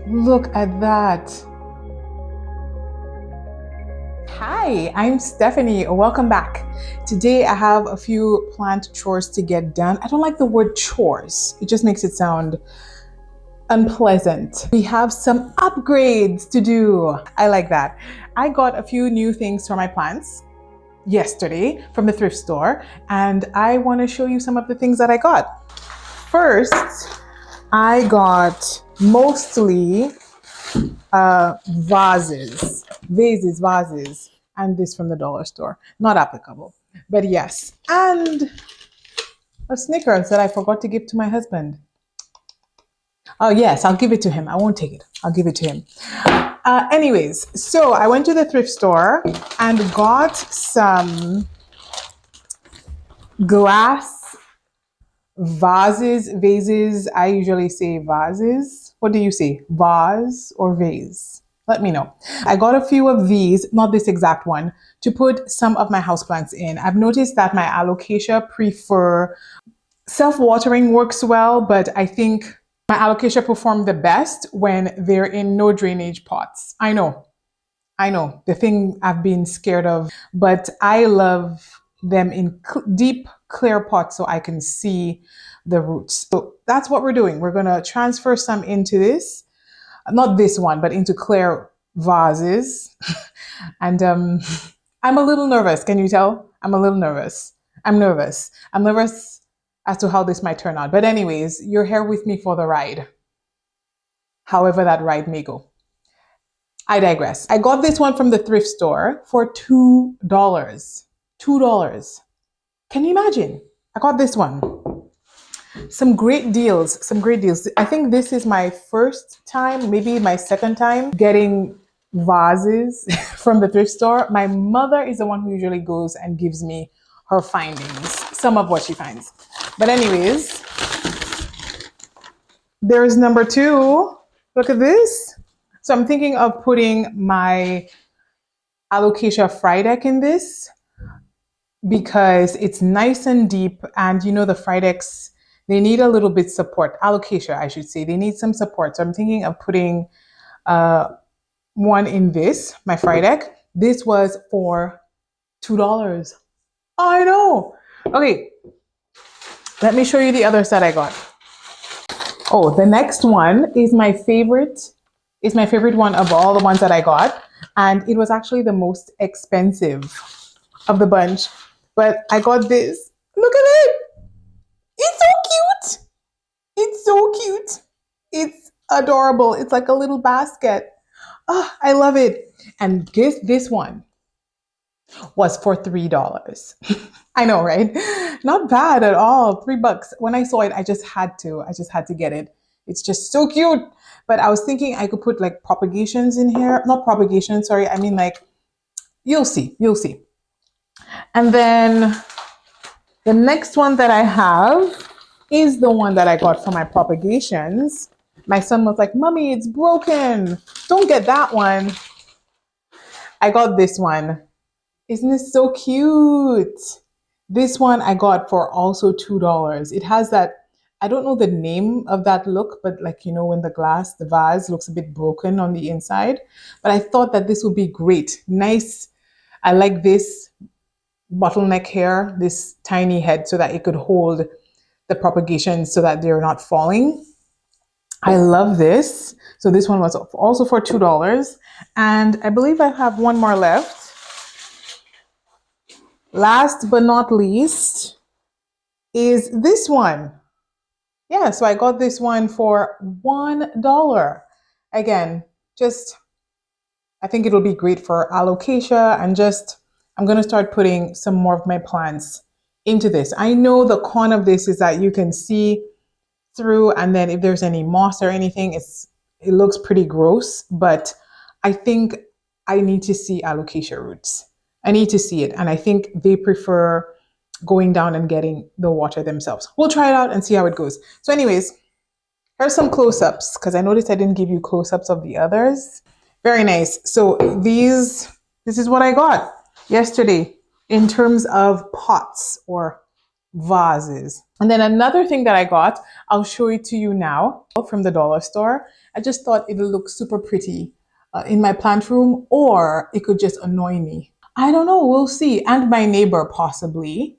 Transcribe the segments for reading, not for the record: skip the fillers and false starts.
Look at that. Hi, I'm Stephanie. Welcome back. Today I have a few plant chores to get done. I don't like the word chores. It just makes it sound unpleasant. We have some upgrades to do. I like that. I got a few new things for my plants yesterday from the thrift store, and I want to show you some of the things that I got. First, I got mostly vases, and this from the dollar store. Not applicable, but yes. And a Snickers that I forgot to give to my husband. Oh yes, I'll give it to him. I won't take it. I'll give it to him. Anyways, so I went to the thrift store and got some glass vases. I usually say vases. What do you say? Vase or vase? Let me know. I got a few of these, not this exact one, to put some of my houseplants in. I've noticed that my Alocasia prefer self-watering works well, but I think my Alocasia perform the best when they're in no drainage pots. I know, the thing I've been scared of, but I love them in deep, clear pots so I can see the roots. So that's what we're doing. We're gonna transfer some into this, not this one, but into clear vases. And I'm a little nervous. Can you tell? I'm a little nervous. I'm nervous as to how this might turn out. But anyways, you're here with me for the ride, however that ride may go. I digress. I got this one from the thrift store for $2. $2. Can you imagine? I got this one. Some great deals. I think this is my first time, maybe my second time getting vases from the thrift store. My mother is the one who usually goes and gives me her findings, some of what she finds. But anyways, there's number 2. Look at this. So I'm thinking of putting my Alocasia Frydek in this because it's nice and deep, and you know the Frydeks, they need a little bit support. Alocasia, I should say, they need some support. So I'm thinking of putting one in this, my Frydek. This was for $2. I know. Okay, let me show you the others that I got. Oh, the next one is my favorite. Is my favorite one of all the ones that I got, and it was actually the most expensive of the bunch. But I got this. Look at it. It's so cute. It's so cute. It's adorable. It's like a little basket. Oh, I love it. And this one was for $3. I know, right? Not bad at all. $3. When I saw it, I just had to get it. It's just so cute. But I was thinking I could put like propagations in here. Not propagations, sorry. I mean, like, you'll see. And then the next one that I have is the one that I got for my propagations. My son was like, Mommy, it's broken. Don't get that one. I got this one. Isn't this so cute? This one I got for also $2. It has that, I don't know the name of that look, but like, you know, when the vase looks a bit broken on the inside. But I thought that this would be great. Nice. I like this bottleneck here, this tiny head, so that it could hold the propagations so that they're not falling. I love this. So this one was also for $2. And I believe I have one more left. Last but not least is this one. Yeah, so I got this one for $1. Again, I think it'll be great for Alocasia, and I'm going to start putting some more of my plants into this. I know the con of this is that you can see through, and then if there's any moss or anything, it looks pretty gross, but I think I need to see Alocasia roots. I need to see it, and I think they prefer going down and getting the water themselves. We'll try it out and see how it goes. So anyways, here's some close-ups, because I noticed I didn't give you close-ups of the others. Very nice. So this is what I got yesterday in terms of pots or vases. And then another thing that I got, I'll show it to you now from the dollar store. I just thought it'll look super pretty in my plant room, or it could just annoy me. I don't know, we'll see. And my neighbor possibly.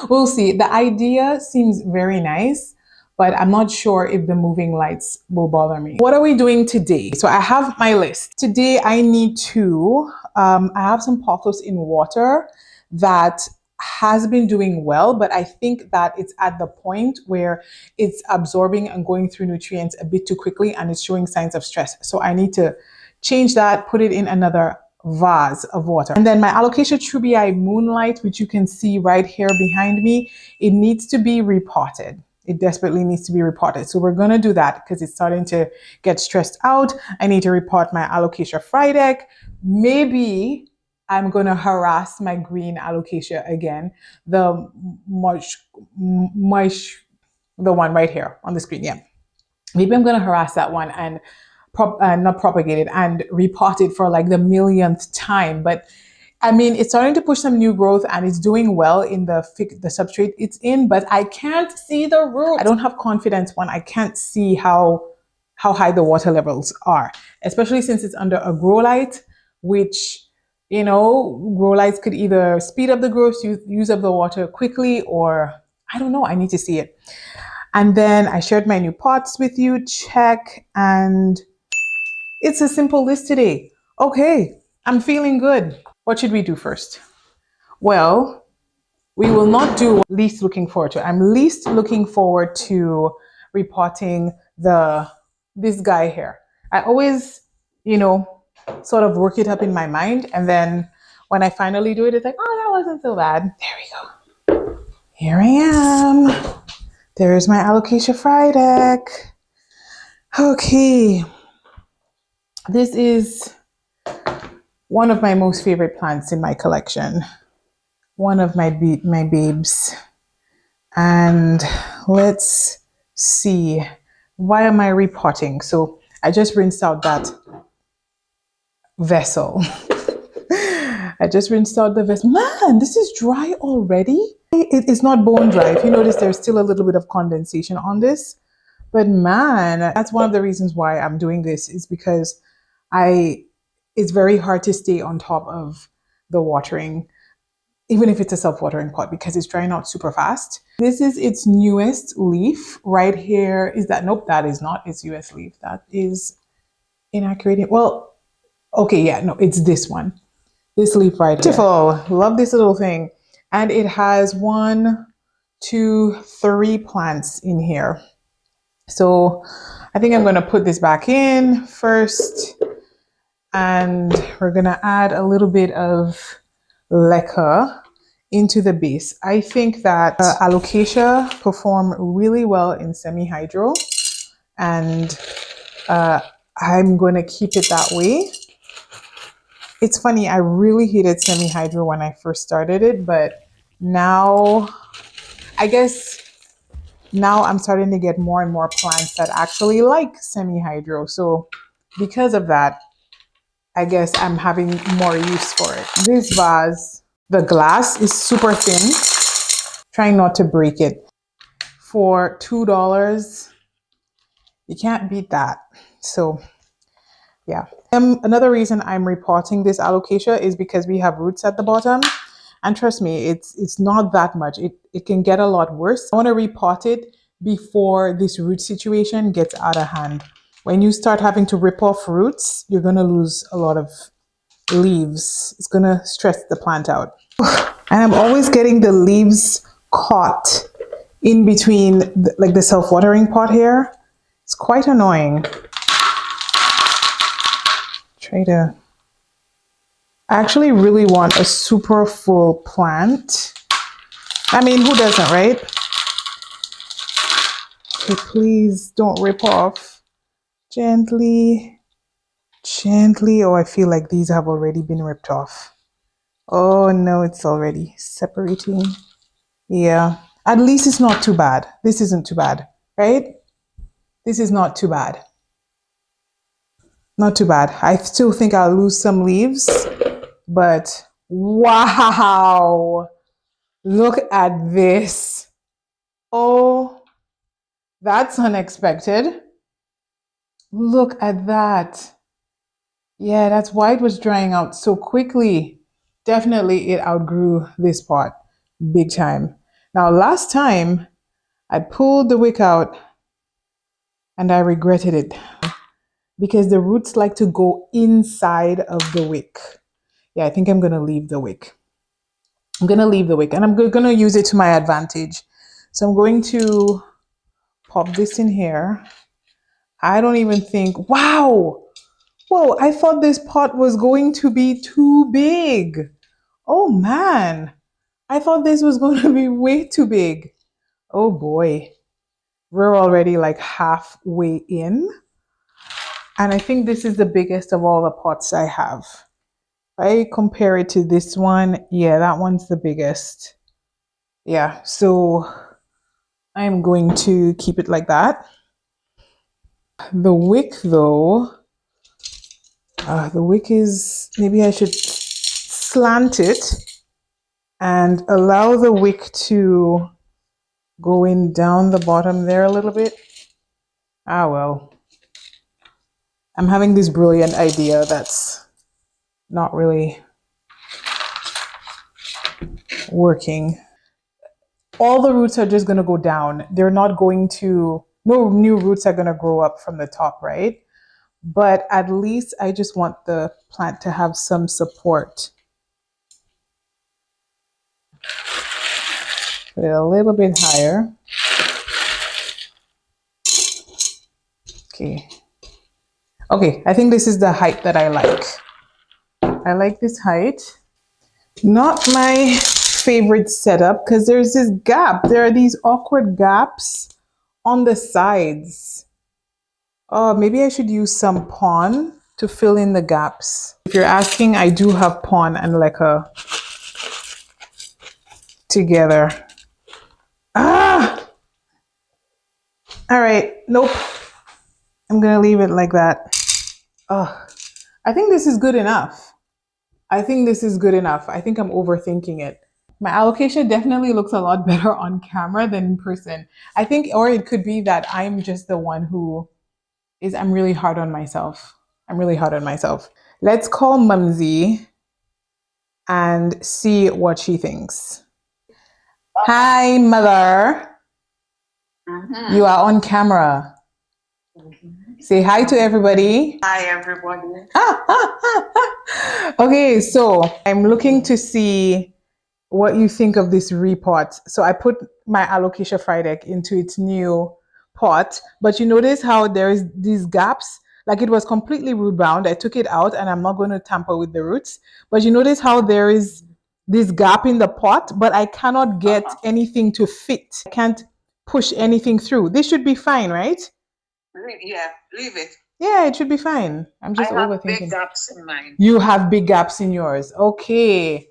We'll see. The idea seems very nice, but I'm not sure if the moving lights will bother me. What are we doing today? So I have my list. Today I need to, I have some pothos in water that has been doing well, but I think that it's at the point where it's absorbing and going through nutrients a bit too quickly and it's showing signs of stress. So I need to change that, put it in another vase of water. And then my Alocasia Cuprea Moonlight, which you can see right here behind me, it needs to be repotted. It desperately needs to be repotted. So we're going to do that because it's starting to get stressed out. I need to repot my Alocasia Frydek. Maybe I'm going to harass my green Alocasia again. The the one right here on the screen. Yeah. Maybe I'm going to harass that one and not propagate it and repot it for like the millionth time. But I mean, it's starting to push some new growth and it's doing well in the substrate it's in, but I can't see the root. I don't have confidence when I can't see how high the water levels are, especially since it's under a grow light, which, you know, grow lights could either speed up the growth, use up the water quickly, or I don't know, I need to see it. And then I shared my new pots with you, check, and it's a simple list today. Okay, I'm feeling good. What should we do first? Well, we will not do what least looking forward to. I'm least looking forward to repotting this guy here. I always, you know, sort of work it up in my mind, and then when I finally do it, it's like, oh, that wasn't so bad. There we go. Here I am. There's my Alocasia Frydek. Okay. This is one of my most favorite plants in my collection. One of my babes. And let's see. Why am I repotting? So I just rinsed out that vessel. I just rinsed out the vessel. Man, this is dry already. It is not bone dry. If you notice, there's still a little bit of condensation on this. But man, that's one of the reasons why I'm doing this, is because it's very hard to stay on top of the watering, even if it's a self-watering pot, because it's drying out super fast. This is its newest leaf right here. Is that? Nope, that is not its newest leaf. That is inaccurate. Well, okay, yeah, no, it's this one. This leaf right here. Beautiful. Love this little thing. And it has 1, 2, 3 plants in here. So I think I'm going to put this back in first. And we're going to add a little bit of leca into the base. I think that Alocasia perform really well in semi-hydro, and I'm going to keep it that way. It's funny, I really hated semi-hydro when I first started it, but now, I guess now I'm starting to get more and more plants that actually like semi-hydro. So because of that, I guess I'm having more use for it. This vase, the glass is super thin. Trying not to break it. For $2, you can't beat that. So yeah. Another reason I'm repotting this Alocasia is because we have roots at the bottom. And trust me, it's not that much. It can get a lot worse. I want to repot it before this root situation gets out of hand. When you start having to rip off roots, you're going to lose a lot of leaves. It's going to stress the plant out. And I'm always getting the leaves caught in between the self-watering pot here. It's quite annoying. I actually really want a super full plant. I mean, who doesn't, right? Okay, please don't rip off. Gently, gently. Oh, I feel like these have already been ripped off. Oh no, it's already separating. Yeah, at least it's not too bad. This isn't too bad, right? This is not too bad. Not too bad. I still think I'll lose some leaves, but wow, look at this. Oh, that's unexpected. Look at that. Yeah, that's why it was drying out so quickly. Definitely it outgrew this pot big time. Now, last time I pulled the wick out and I regretted it because the roots like to go inside of the wick. Yeah, I think I'm going to leave the wick. I'm going to leave the wick and I'm going to use it to my advantage. So I'm going to pop this in here. I don't even think, wow. Whoa, I thought this pot was going to be too big. Oh man, I thought this was going to be way too big. Oh boy, we're already like halfway in. And I think this is the biggest of all the pots I have. If I compare it to this one, yeah, that one's the biggest. Yeah, so I'm going to keep it like that. The wick though, the wick is, maybe I should slant it and allow the wick to go in down the bottom there a little bit. Ah, well, I'm having this brilliant idea that's not really working. All the roots are just going to go down. They're not going to, no new roots are going to grow up from the top, right? But at least I just want the plant to have some support. Put it a little bit higher. Okay. Okay, I think this is the height that I like. I like this height. Not my favorite setup because there's this gap. There are these awkward gaps on the sides. Oh, maybe I should use some pon to fill in the gaps. If you're asking, I do have pon and leca together. Ah! All right, nope. I'm gonna leave it like that. Oh, I think this is good enough. I think this is good enough. I think I'm overthinking it. My alocasia definitely looks a lot better on camera than in person. I think, or it could be that I'm just the one who is, I'm really hard on myself. I'm really hard on myself. Let's call Mumsy and see what she thinks. Hi, mother. You are on camera. Say hi to everybody. Hi, everybody. Okay, so I'm looking to see what you think of this repot. So I put my Alocasia Frydek into its new pot, but you notice how there's these gaps, like it was completely root bound. I took it out and I'm not going to tamper with the roots, but you notice how there is this gap in the pot, but I cannot get anything to fit. I can't push anything through. This should be fine, right? Yeah, leave it. Yeah, it should be fine. I'm just overthinking. I have big gaps in mine. You have big gaps in yours. Okay.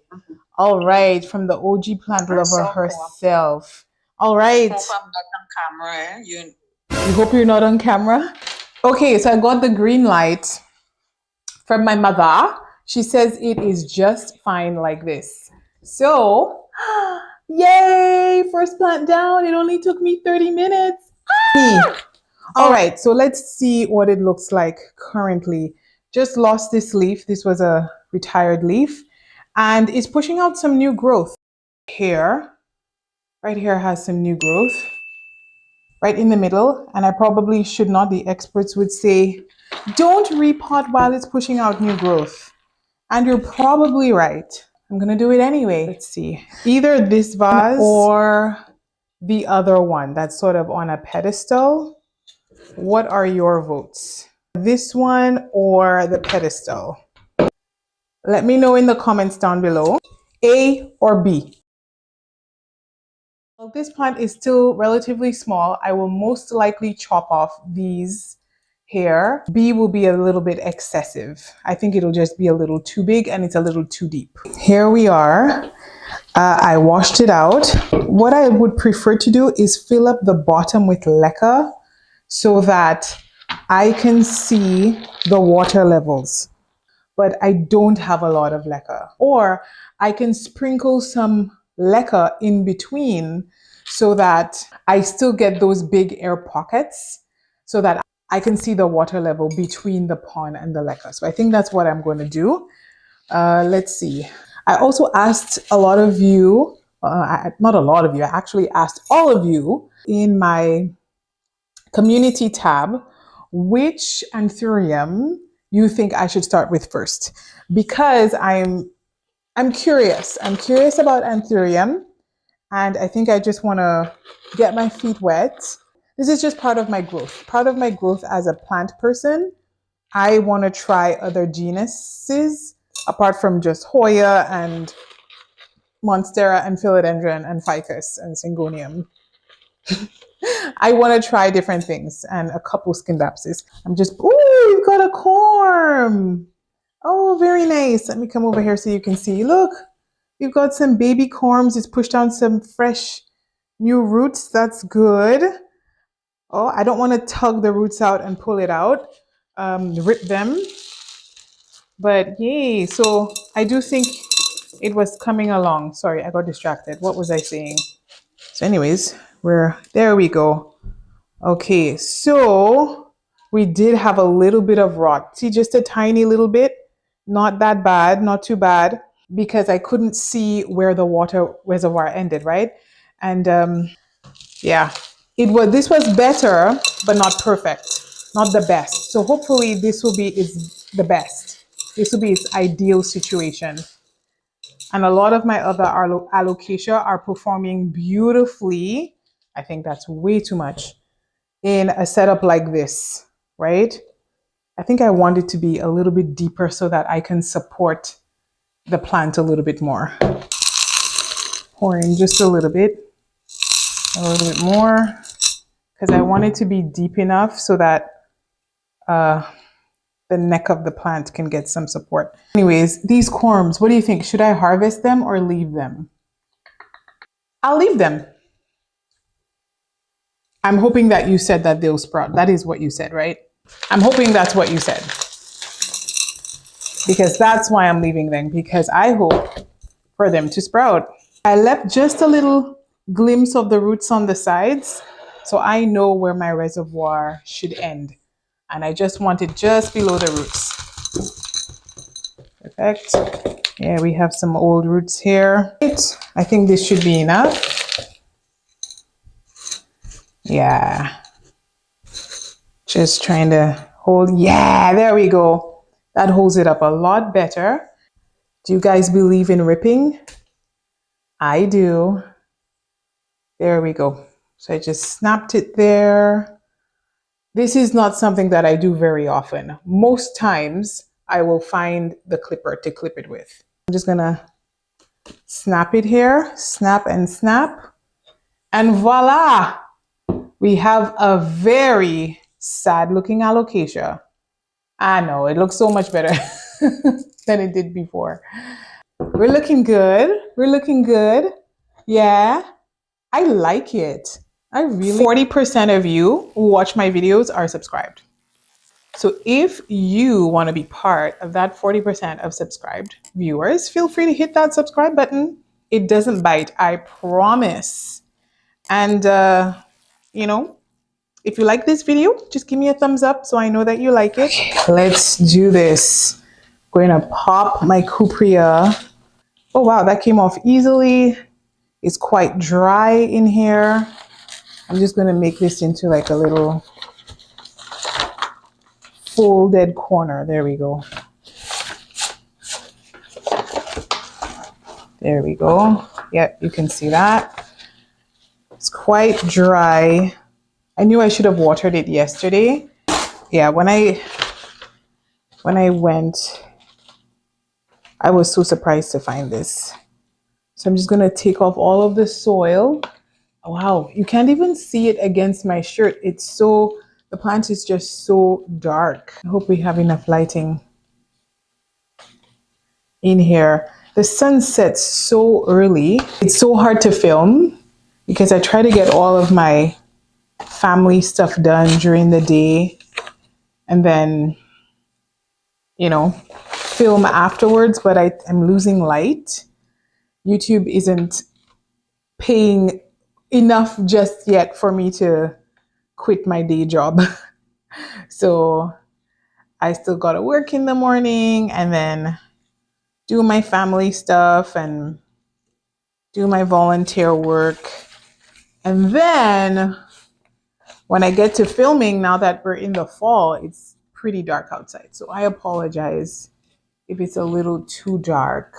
All right. From the OG plant lover herself. All right. I hope I'm not on camera. You hope you're not on camera? Okay, so I got the green light from my mother. She says it is just fine like this. So, yay! First plant down. It only took me 30 minutes. All right, so let's see what it looks like currently. Just lost this leaf. This was a retired leaf. And it's pushing out some new growth. Here, right here has some new growth. Right in the middle. And I probably should not. The experts would say, don't repot while it's pushing out new growth. And you're probably right. I'm going to do it anyway. Let's see. Either this vase or the other one that's sort of on a pedestal. What are your votes? This one or the pedestal? Let me know in the comments down below. A or B? Well, this plant is still relatively small. I will most likely chop off these here. B will be a little bit excessive. I think it'll just be a little too big and it's a little too deep. Here we are. I washed it out. What I would prefer to do is fill up the bottom with leca so that I can see the water levels, but I don't have a lot of leca. Or I can sprinkle some leca in between so that I still get those big air pockets so that I can see the water level between the pond and the leca. So I think that's what I'm going to do. Let's see. I also asked a lot of you, not a lot of you, I actually asked all of you in my community tab which anthurium you think I should start with first, because I'm curious. I'm curious about anthurium, and I think I just want to get my feet wet. This is just part of my growth. Part of my growth as a plant person. I want to try other genuses apart from just Hoya and Monstera and Philodendron and Ficus and Syngonium. I want to try different things and a couple Scindapsus. Oh, we've got a corm. Oh, very nice. Let me come over here so you can see. Look, we've got some baby corms. It's pushed down some fresh new roots. That's good. Oh, I don't want to tug the roots out and pull it out, rip them. But yay. So I do think it was coming along. Sorry, I got distracted. What was I saying? So anyways, there we go. Okay, so we did have a little bit of rot. See, just a tiny little bit. Not that bad, not too bad, because I couldn't see where the water reservoir ended, right? And yeah, this was better, but not perfect, not the best. So hopefully this will be the best. This will be its ideal situation. And a lot of my other alocasia are performing beautifully. I think that's way too much in a setup like this, right? I think I want it to be a little bit deeper so that I can support the plant a little bit more. Pour in just a little bit more, because I want it to be deep enough so that the neck of the plant can get some support. Anyways, these corms, what do you think? Should I harvest them or leave them? I'll leave them. I'm hoping that you said that they'll sprout. That is what you said, right? I'm hoping that's what you said. Because that's why I'm leaving them, because I hope for them to sprout. I left just a little glimpse of the roots on the sides, so I know where my reservoir should end. And I just want it just below the roots. Perfect. Yeah, we have some old roots here. I think this should be enough. Yeah. Just trying to hold. Yeah, there we go. That holds it up a lot better. Do you guys believe in ripping? I do. There we go. So I just snapped it there. This is not something that I do very often. Most times I will find the clipper to clip it with. I'm just gonna snap it here, snap and snap. And voila, we have a very sad looking alocasia. I know, it looks so much better than it did before. We're looking good. We're looking good. Yeah, I like it. 40% of you who watch my videos are subscribed. So if you want to be part of that 40% of subscribed viewers, feel free to hit that subscribe button. It doesn't bite, I promise. And, you know, if you like this video, just give me a thumbs up so I know that you like it. Okay, let's do this. I'm going to pop my Cuprea. Oh, wow, that came off easily. It's quite dry in here. I'm just going to make this into like a little folded corner. There we go. There we go. Yep, you can see that. It's quite dry. I knew I should have watered it yesterday. Yeah, when I went, I was so surprised to find this. So I'm just going to take off all of the soil. Wow, you can't even see it against my shirt. The plant is just so dark. I hope we have enough lighting in here. The sun sets so early. It's so hard to film because I try to get all of my family stuff done during the day and then, you know, film afterwards, but I'm losing light. YouTube isn't paying enough just yet for me to quit my day job. So I still got to work in the morning and then do my family stuff and do my volunteer work. And then when I get to filming, now that we're in the fall, it's pretty dark outside. So I apologize if it's a little too dark.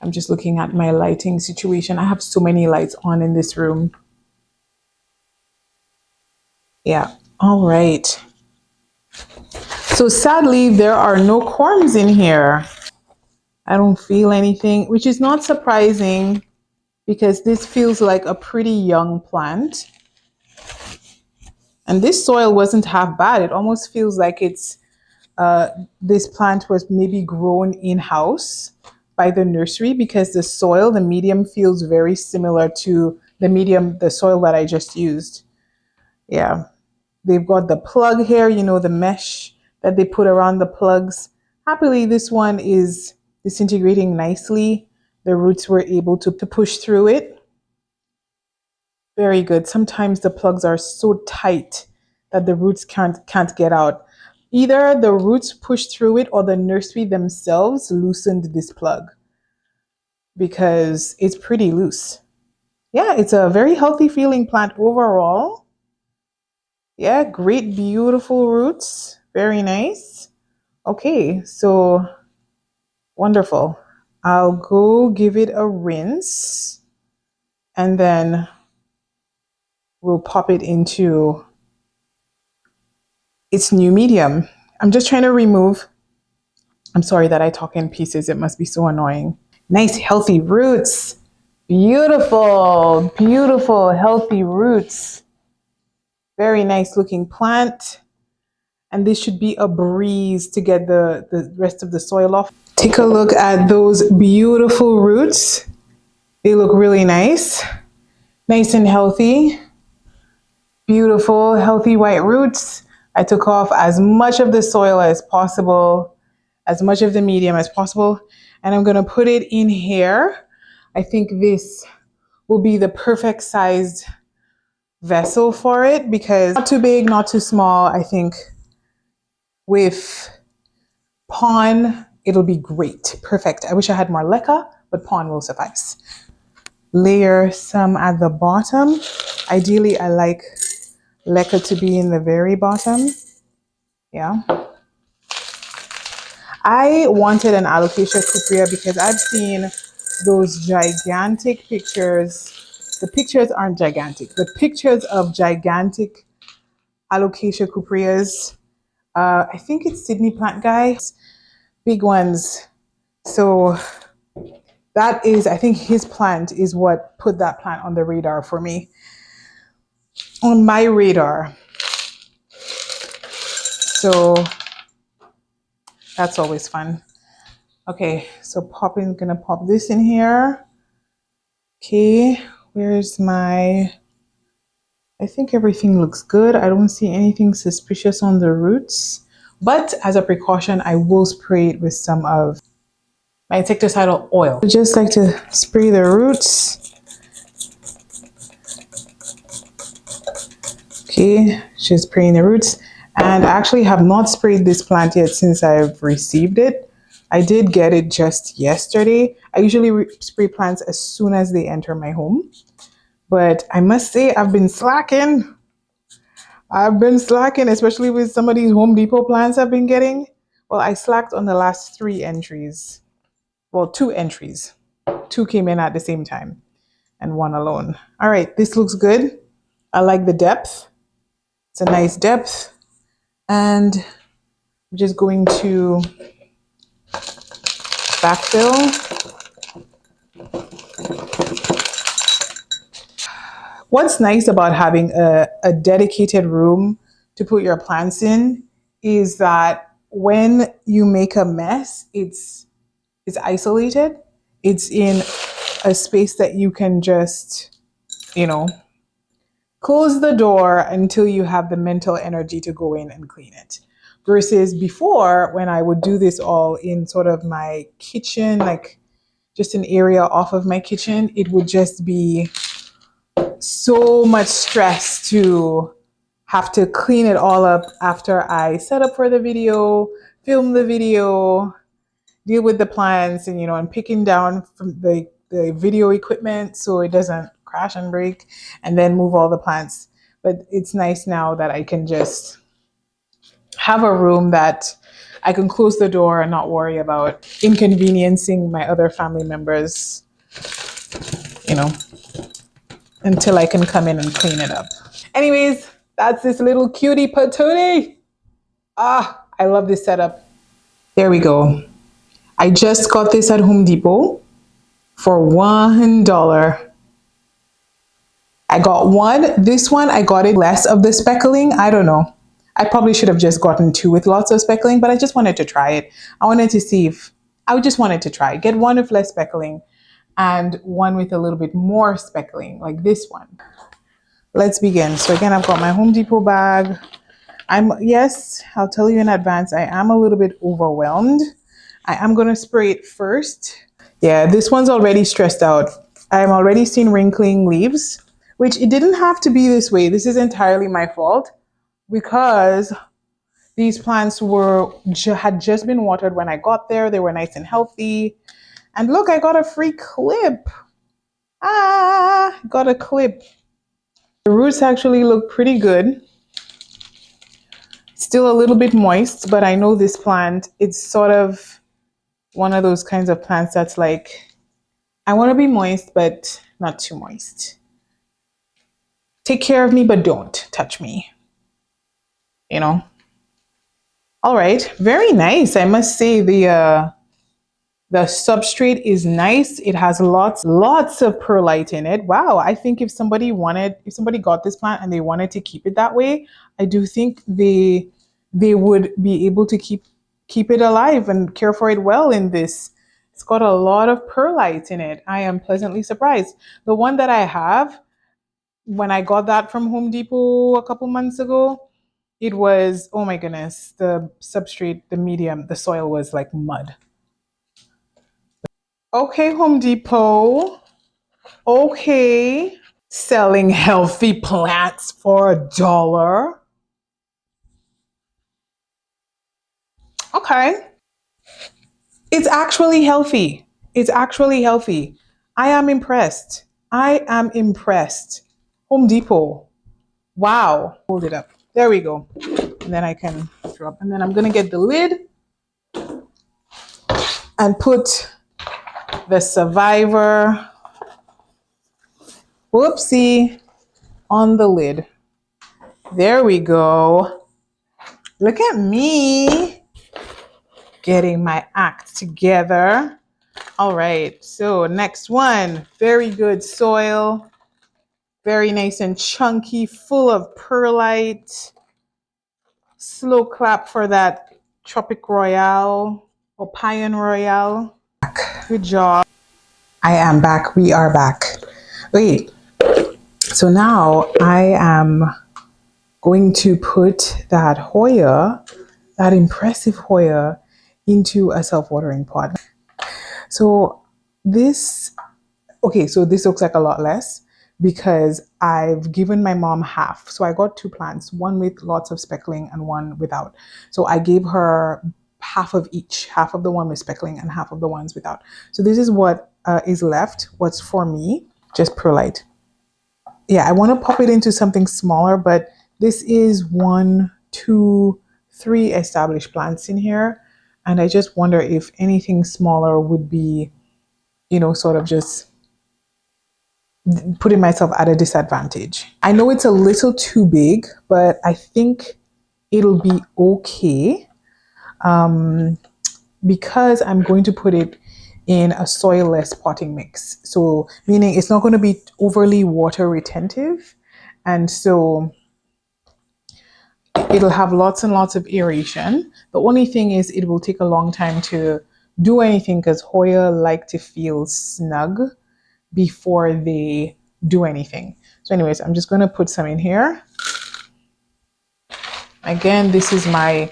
I'm just looking at my lighting situation. I have so many lights on in this room. Yeah, all right. So sadly, there are no corms in here. I don't feel anything, which is not surprising because this feels like a pretty young plant. And this soil wasn't half bad. It almost feels like it's this plant was maybe grown in-house by the nursery because the soil, the medium feels very similar to the soil that I just used. Yeah. They've got the plug here, you know, the mesh that they put around the plugs. Happily, this one is disintegrating nicely. The roots were able to push through it. Very good. Sometimes the plugs are so tight that the roots can't get out. Either the roots pushed through it or the nursery themselves loosened this plug because it's pretty loose. Yeah, it's a very healthy feeling plant overall. Yeah, great, beautiful roots. Very nice. Okay, so wonderful. I'll go give it a rinse and then we'll pop it into its new medium. I'm just trying to remove. I'm sorry that I talk in pieces. It must be so annoying. Nice, healthy roots. Beautiful, beautiful, healthy roots. Very nice looking plant. And this should be a breeze to get the rest of the soil off. Take a look at those beautiful roots. They look really nice. Nice and healthy. Beautiful, healthy white roots. I took off as much of the soil as possible, as much of the medium as possible. And I'm gonna put it in here. I think this will be the perfect sized vessel for it because not too big, not too small. I think with pond, it'll be great. Perfect. I wish I had more leca, but pond will suffice. Layer some at the bottom. Ideally, I like leca to be in the very bottom. Yeah. I wanted an Alocasia Cuprea because I've seen those gigantic pictures. The pictures aren't gigantic. The pictures of gigantic Alocasia Cupreas. I think it's Sydney Plant Guy. Big ones. So that is, I think his plant is what put that plant on the radar for me. On my radar. So that's always fun. Okay, so gonna pop this in here. Okay, where's my, I think everything looks good. I don't see anything suspicious on the roots, but as a precaution, I will spray it with some of my insecticidal oil. I just like to spray the roots. Okay, just spraying the roots. And I actually have not sprayed this plant yet since I've received it. I did get it just yesterday. I usually spray plants as soon as they enter my home. But I must say I've been slacking. I've been slacking, especially with some of these Home Depot plants I've been getting. Well, I slacked on the last 3 entries. Well, 2 entries. 2 came in at the same time and 1 alone. All right, this looks good. I like the depth. It's a nice depth. And I'm just going to backfill. What's nice about having a dedicated room to put your plants in is that when you make a mess, it's isolated. It's in a space that you can just, close the door until you have the mental energy to go in and clean it. Versus before, when I would do this all in sort of my kitchen, like just an area off of my kitchen, it would just be so much stress to have to clean it all up after I set up for the video, film the video, deal with the plants, and and picking down from the video equipment so it doesn't crash and break, and then move all the plants. But it's nice now that I can just have a room that I can close the door and not worry about inconveniencing my other family members, until I can come in and clean it up. Anyways, that's this little cutie patootie. I love this setup. There we go. I just got this at Home Depot for $1. I got one. This one, I got it less of the speckling. I don't know. I probably should have just gotten two with lots of speckling, but I just wanted to try it. I wanted to see if, I just wanted to try. Get one with less speckling and one with a little bit more speckling, like this one. Let's begin. So again, I've got my Home Depot bag. Yes, I'll tell you in advance, I am a little bit overwhelmed. I am going to spray it first. Yeah, this one's already stressed out. I'm already seeing wrinkling leaves, which it didn't have to be this way. This is entirely my fault because these plants had just been watered when I got there. They were nice and healthy. And look, I got a free clip. Got a clip. The roots actually look pretty good. Still a little bit moist, but I know this plant, it's sort of one of those kinds of plants that's like, I want to be moist, but not too moist. Take care of me, but don't touch me. All right, very nice. I must say the substrate is nice. It has lots of perlite in it. Wow, I think if somebody got this plant and they wanted to keep it that way, I do think they would be able to keep it alive and care for it well in this. It's got a lot of perlite in it. I am pleasantly surprised. The one that I have, when I got that from Home Depot a couple months ago, it was, oh my goodness, the substrate, the medium, the soil was like mud. Okay, Home Depot. Okay. Selling healthy plants for $1. Okay. It's actually healthy. It's actually healthy. I am impressed. I am impressed. Home Depot. Wow. Hold it up. There we go. And then I can drop. And then I'm going to get the lid and put the survivor, whoopsie, on the lid. There we go. Look at me getting my act together. All right, so next one, very good soil, very nice and chunky, full of perlite. Slow clap for that Tropic Royale or Payan Royale. Good job. I am back. We are back. Wait. So now I am going to put that Hoya, that impressive Hoya, into a self-watering pot. So this looks like a lot less because I've given my mom half. So I got two plants, one with lots of speckling and one without. So I gave her half of each, half of the one with speckling and half of the ones without. So this is what is left, what's for me, just perlite. Yeah, I want to pop it into something smaller, but this is 1, 2, 3 established plants in here. And I just wonder if anything smaller would be, sort of just putting myself at a disadvantage. I know it's a little too big, but I think it'll be okay because I'm going to put it in a soil-less potting mix. So meaning it's not going to be overly water retentive. And so it'll have lots and lots of aeration. The only thing is it will take a long time to do anything because Hoya like to feel snug before they do anything. So anyways, I'm just going to put some in here. Again, this is my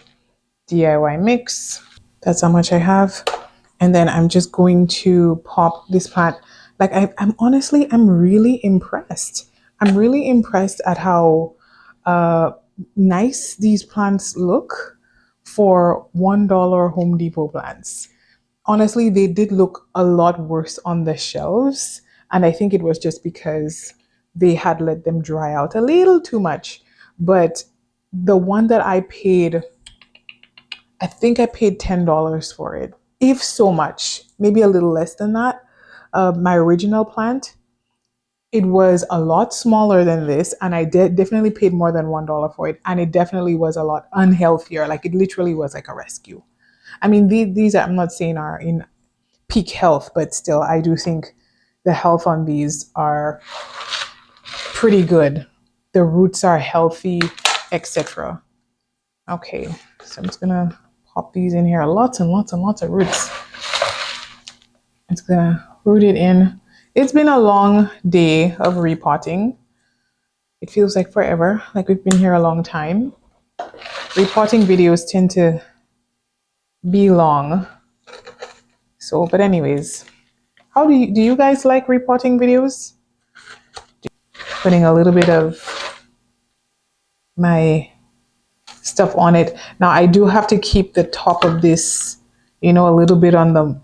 DIY mix. That's how much I have. And then I'm just going to pop this plant. Like I'm really impressed I'm really impressed at how uh, nice these plants look for $1 Home Depot plants. Honestly, they did look a lot worse on the shelves, and I think it was just because they had let them dry out a little too much. But the one that I paid, I think I paid $10 for it, if so much, maybe a little less than that. My original plant, it was a lot smaller than this, and I definitely paid more than $1 for it, and it definitely was a lot unhealthier. Like it literally was like a rescue. I mean, these I'm not saying are in peak health, but still, I do think the health on these are pretty good. The roots are healthy, etc. Okay, so I'm just gonna pop these in here. Lots and lots and lots of roots. It's gonna root it in. It's been a long day of repotting. It feels like forever, like we've been here a long time. Repotting videos tend to be long. So, but anyways, how do you guys like repotting videos? Putting a little bit of my stuff on it. Now I do have to keep the top of this, a little bit on the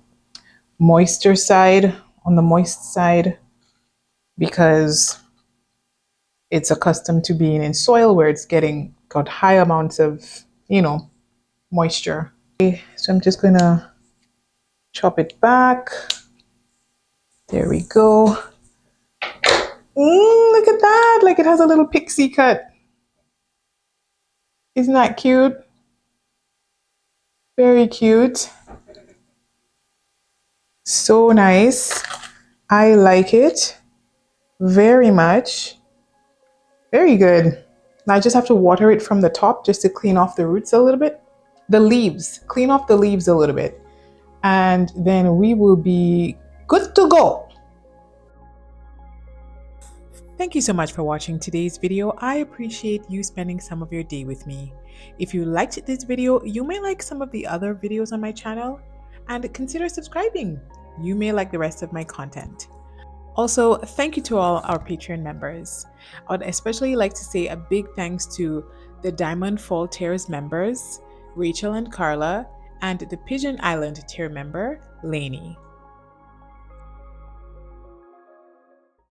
moisture side, on the moist side, because it's accustomed to being in soil where it's got high amounts of, moisture. Okay, so I'm just gonna chop it back. There we go. Look at that, like it has a little pixie cut. Isn't that cute? Very cute. So nice. I like it very much. Very good. Now I just have to water it from the top just to clean off the roots a little bit. The leaves, clean off the leaves a little bit. And then we will be good to go. Thank you so much for watching today's video. I appreciate you spending some of your day with me. If you liked this video, you may like some of the other videos on my channel, and consider subscribing. You may like the rest of my content. Also, thank you to all our Patreon members. I would especially like to say a big thanks to the Diamond Fall Tiers members, Rachel and Carla, and the Pigeon Island tier member, Lainey.